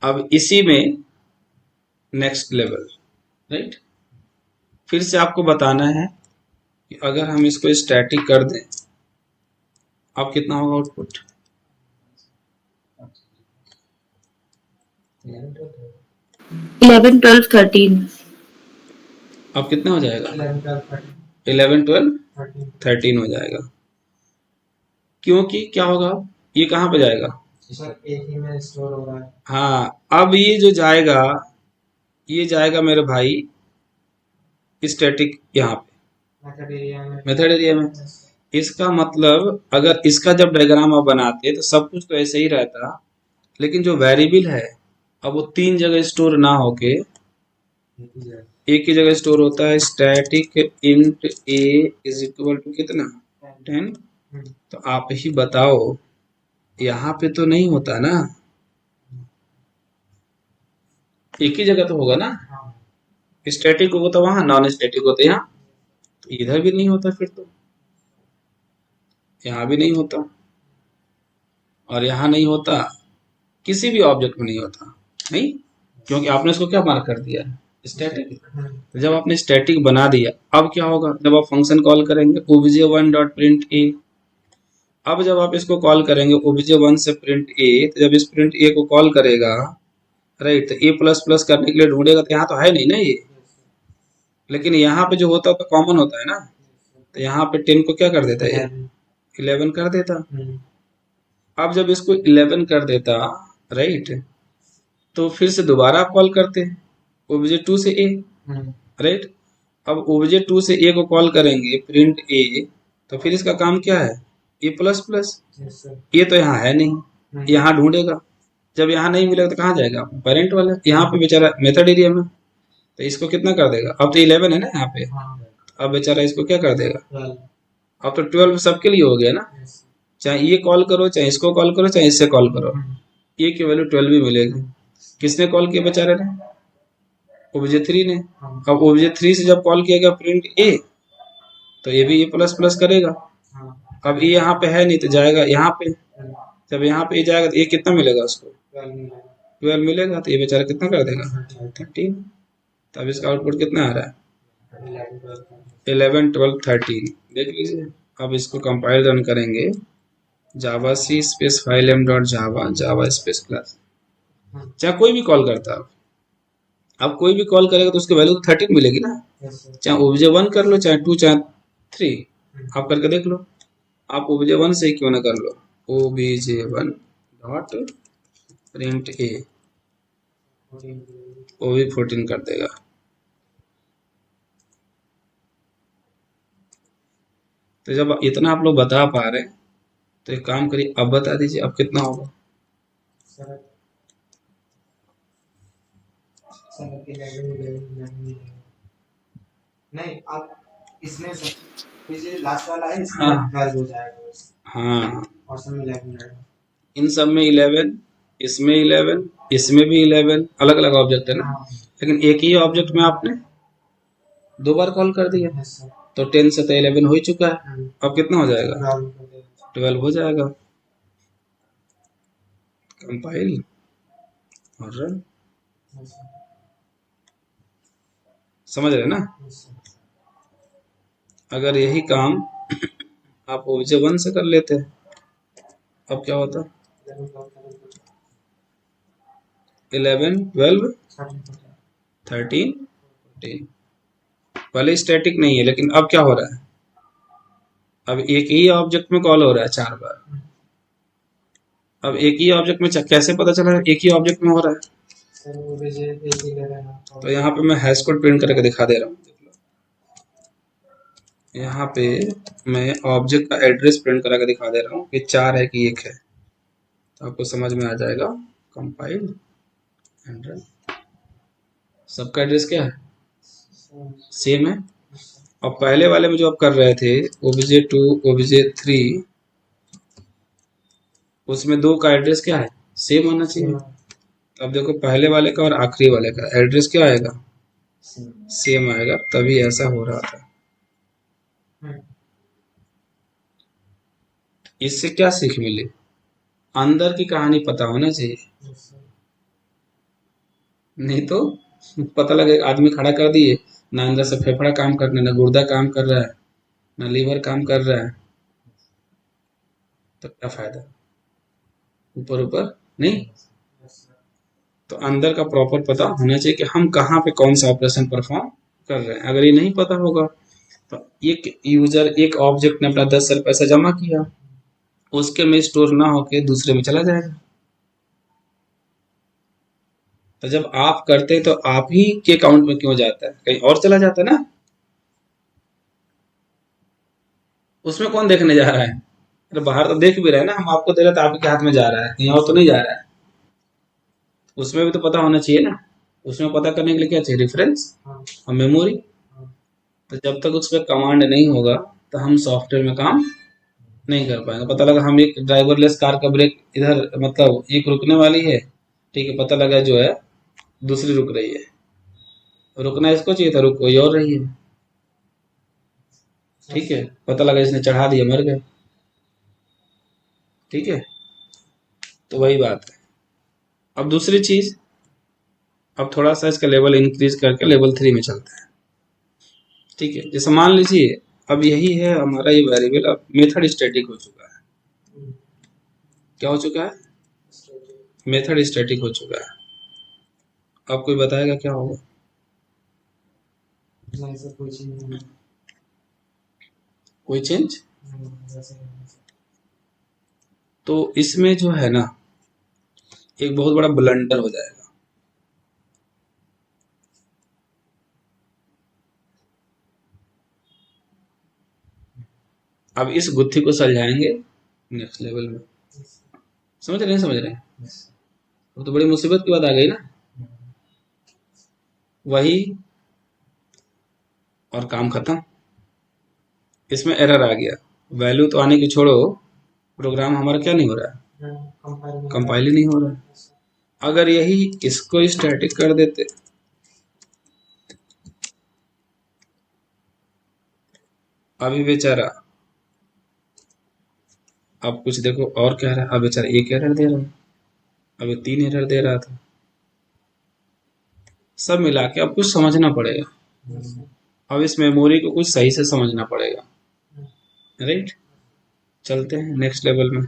अब इसी में नेक्स्ट लेवल, राइट। फिर से आपको बताना है कि अगर हम इसको स्टैटिक कर दें, अब कितना होगा आउटपुट? 11, 12, 13। अब कितना हो जाएगा? 11, 12, 13 हो जाएगा। क्योंकि क्या होगा, ये कहाँ पे जाएगा? एक ही में स्टोर हो रहा है। हाँ, अब ये जो जाएगा, ये जाएगा मेरे भाई स्टैटिक यहाँ पे मेथड एरिया में। इसका मतलब अगर इसका जब डायग्राम आप बनाते तो सब कुछ तो ऐसे ही रहता, लेकिन जो वेरिएबल है अब वो तीन जगह स्टोर ना होके एक ही जगह स्टोर होता है। Static int a is equal to कितना? 10। तो आप ही बताओ, यहाँ पे तो नहीं होता ना, एक ही जगह तो होगा ना। स्टैटिक होगा तो वहां, नॉन स्टैटिक होता यहाँ, तो इधर भी नहीं होता, फिर तो यहाँ भी नहीं होता, और यहाँ नहीं होता, किसी भी ऑब्जेक्ट में नहीं होता, नहीं, क्योंकि आपने इसको क्या मार्क कर दिया है? स्टैटिक। तो जब आपने स्टैटिक बना दिया, अब क्या होगा, जब आप फंक्शन कॉल करेंगे obj1 डॉट प्रिंट ए, अब जब आप इसको कॉल करेंगे obj1 से प्रिंट ए, तो जब इस प्रिंट ए को कॉल करेगा, राइट, तो ए प्लस प्लस करने के लिए ढूंढेगा, तो यहाँ तो है नहीं ना ये, लेकिन यहाँ पे जो होता तो कॉमन होता है ना, तो यहाँ पे 10 को क्या कर देता है, 11 कर देता। अब जब इसको 11 कर देता, राइट, तो फिर से दोबारा आप कॉल करते हैं obj2 से ए, राइट। अब obj2 से ए को कॉल करेंगे प्रिंट ए, तो फिर इसका काम क्या है, ए प्लस प्लस। ये तो यहाँ है नहीं, यहाँ ढूंढेगा, जब यहाँ नहीं मिलेगा तो कहाँ जाएगा, पेरेंट वाला, यहाँ पे बेचारा मेथड एरिया में, तो इसको कितना कर देगा, अब तो 11 है ना यहाँ पे, अब बेचारा इसको क्या कर देगा, अब तो 12 सबके लिए हो गया ना, चाहे ये कॉल करो, चाहे इसको कॉल करो, चाहे इससे कॉल करो, ए की वैल्यू 12 भी मिलेगी। किसने कॉल किया बेचारे ने, obj3 ने। अब obj3 से जब कॉल किया गया प्रिंट ए, तो ये भी ए प्लस प्लस करेगा। अब ये यहाँ पे है नहीं तो जाएगा यहाँ पे, जब यहाँ पे जाएगा तो ये कितना मिलेगा उसको, 12 मिलेगा, तो ये बेचारा कितना कर देगा, 13। तब इसका आउटपुट कितना आ रहा है, 11, 12, 13। देख लीजिए। अब इसको कंपाइल रन करेंगे, Java C space file M dot Java, Java space class, चाहे कोई भी कॉल करता है, अब कोई भी कॉल करेगा तो उसकी वैल्यू तो 13 मिलेगी ना, चाहे obj1 कर लो, चाहे 2, चाहे 3, आप करके देख लो। आप obj1 से ही क्यों ना कर लो, obj1 डॉट प्रिंट ए, वो भी 14 कर देगा। तो जब इतना आप लोग बता पा रहे हैं, तो एक काम करिए, अब बता दीजिए अब कितना होगा। नहीं, आप इसमें से लास्ट वाला है, इसमें हाँ 12 हो जाएगा, हाँ, और सब में 11 रहेगा। इन सब में 11, इसमें 11, इसमें भी 11, अलग अलग ऑब्जेक्ट है ना, लेकिन एक ही ऑब्जेक्ट में आपने दो बार कॉल कर दिया, तो 10 से तो 11 हो ही चुका है, अब कितना हो जाएगा, 12 हो जाएगा। कंपाइल और रन, समझ रहे ना। अगर यही काम आप obj1 से कर लेते, अब क्या होता, 11, 12, 13, 14। पहले स्टैटिक नहीं है, लेकिन अब क्या हो रहा है, अब एक ही ऑब्जेक्ट में कॉल हो रहा है 4 बार। अब एक ही ऑब्जेक्ट में कैसे पता चला एक ही ऑब्जेक्ट में हो रहा है, तो यहाँ पे मैं हैश कोड प्रिंट करके दिखा दे रहा हूँ। यहाँ पे मैं ऑब्जेक्ट का एड्रेस प्रिंट करा के दिखा दे रहा हूँ कि 4 है कि 1 है, तो आपको समझ में आ जाएगा। कंपाइल एंड रन, सबका एड्रेस क्या है, सेम है। और पहले वाले में जो आप कर रहे थे obj2, obj3, उसमें दो का एड्रेस क्या है, सेम होना चाहिए। अब देखो पहले वाले का और आखिरी वाले का एड्रेस क्या आएगा, सेम आएगा, तभी ऐसा हो रहा था। इससे क्या सीख मिली, अंदर की कहानी पता होना चाहिए। नहीं तो पता लगे आदमी खड़ा कर दिए, ना अंदर से फेफड़ा काम कर रहा है, ना गुर्दा काम कर रहा है, ना लीवर काम कर रहा है, तो क्या फायदा? ऊपर ऊपर नहीं। तो अंदर का प्रॉपर पता होना चाहिए कि हम कहाँ पे कौन सा ऑपरेशन परफॉर्म कर रहे हैं। अगर ये नहीं पता होगा तो एक यूजर, एक ऑब्जेक्ट ने अपना 10 साल पैसा जमा किया, उसके में स्टोर ना होके दूसरे में चला जाएगा। तो जब आप करते हैं तो आप ही के अकाउंट में क्यों जाता है, कहीं और चला जाता है ना। उसमें कौन देखने जा रहा है? अरे बाहर तो देख भी रहे हैं ना, हम आपको दे रहे हैं तो आपके हाथ में जा रहा है, कहीं और तो नहीं जा रहा है। उसमें भी तो पता होना चाहिए ना। उसमें पता करने के लिए क्या चाहिए? रेफरेंस और मेमोरी। तो जब तक उस पर कमांड नहीं होगा तो हम सॉफ्टवेयर में काम नहीं कर पाएंगे। पता लगा हम एक ड्राइवरलेस कार का ब्रेक इधर, मतलब एक रुकने वाली है, ठीक है, पता लगा जो है दूसरी रुक रही है। रुकना इसको चाहिए था, रुक कोई और रही है, ठीक है, पता लगा इसने चढ़ा दिया, मर गए। ठीक है, तो वही बात है। अब दूसरी चीज, अब थोड़ा सा इसका लेवल इंक्रीज करके लेवल 3 में चलते हैं। ठीक है, जैसे मान लीजिए अब यही है हमारा ये वेरिएबल, अब मेथड स्टैटिक हो चुका है। क्या हो चुका है? मेथड स्टैटिक हो चुका है। अब कोई बताएगा क्या होगा? नहीं सर, कोई चीज नहीं है। कोई चेंज? वैसे ही है। तो इसमें जो है ना, एक बहुत बड़ा ब्लंडर हो जाएगा। अब इस गुत्थी को सुलझाएंगे नेक्स्ट लेवल में। समझ रहे हैं? समझ रहे हैं? वो तो बड़ी मुसीबत की बात आ गई ना। वही, और काम खत्म। इसमें एरर आ गया, वैल्यू तो आने की छोड़ो, प्रोग्राम हमारा क्या नहीं हो रहा है, कंपाइल ही नहीं हो रहा है। अगर यही इसको स्टैटिक कर देते, अभी बेचारा, अब कुछ देखो और कह रहा है, अब बेचारा एक एरर दे रहा है, अभी 3 एरर दे रहा था। सब मिला के अब कुछ समझना पड़ेगा। अब इस मेमोरी को कुछ सही से समझना पड़ेगा। राइट, चलते हैं नेक्स्ट लेवल में।